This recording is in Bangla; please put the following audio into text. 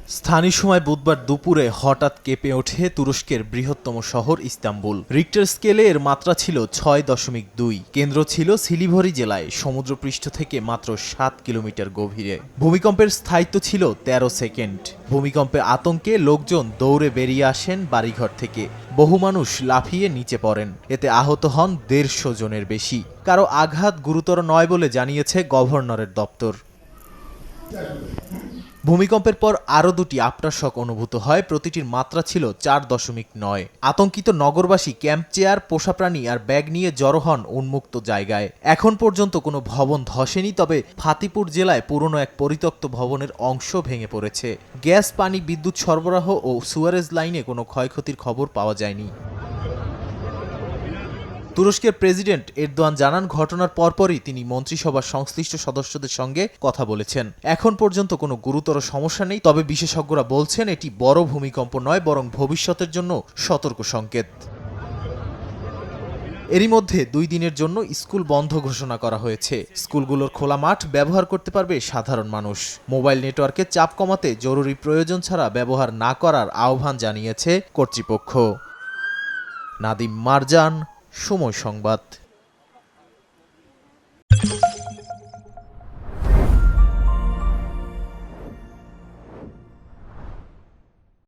স্থানীয় সময় বুধবার দুপুরে হঠাৎ কেঁপে ওঠে তুরস্কের বৃহত্তম শহর ইস্তাম্বুল। রিক্টার স্কেলে এর মাত্রা ছিল ৬.২। কেন্দ্র ছিল সিলিভরি জেলায়, সমুদ্রপৃষ্ঠ থেকে মাত্র ৭ কিলোমিটার গভীরে। ভূমিকম্পের স্থায়িত্ব ছিল ১৩ সেকেন্ড। ভূমিকম্পে আতঙ্কে লোকজন দৌড়ে বেরিয়ে আসেন বাড়িঘর থেকে। বহু মানুষ লাফিয়ে নিচে পড়েন। এতে আহত হন ১৫০ জনের বেশি। কারো আঘাত গুরুতর নয় বলে জানিয়েছে গভর্নরের দপ্তর। ভূমিকম্পের পর আরও দুটি আফটারশক অনুভূত হয়, প্রতিটির মাত্রা ছিল ৪.৯। আতঙ্কিত নগরবাসী ক্যাম্প চেয়ার, পোষা প্রাণী আর ব্যাগ নিয়ে জড়ো হন উন্মুক্ত জায়গায়। এখন পর্যন্ত কোনো ভবন ধসেনি, তবে ফাতিপুর জেলায় পুরনো এক পরিত্যক্ত ভবনের অংশ ভেঙে পড়েছে। গ্যাস, পানি, বিদ্যুৎ সরবরাহ ও সুয়ারেজ লাইনে কোনো ক্ষয়ক্ষতির খবর পাওয়া যায়নি। তুরস্কের প্রেসিডেন্ট এরদোয়ান জানান, ঘটনার পরপরই তিনি মন্ত্রিসভার সংশ্লিষ্ট সদস্যদের সঙ্গে কথা বলেছেন। এখন পর্যন্ত কোনো গুরুতর সমস্যা নেই, তবে বিশেষজ্ঞরা বলছেন এটি বড় ভূমিকম্প নয়, বরং ভবিষ্যতের জন্য সতর্ক সংকেত। এরই মধ্যে ২ দিনের জন্য স্কুল বন্ধ ঘোষণা করা হয়েছে। স্কুলগুলোর খোলা মাঠ ব্যবহার করতে পারবে সাধারণ মানুষ। মোবাইল নেটওয়ার্কে চাপ কমাতে জরুরি প্রয়োজন ছাড়া ব্যবহার না করার আহ্বান জানিয়েছে কর্তৃপক্ষ। নাদিম মারজান, সময় সংবাদ।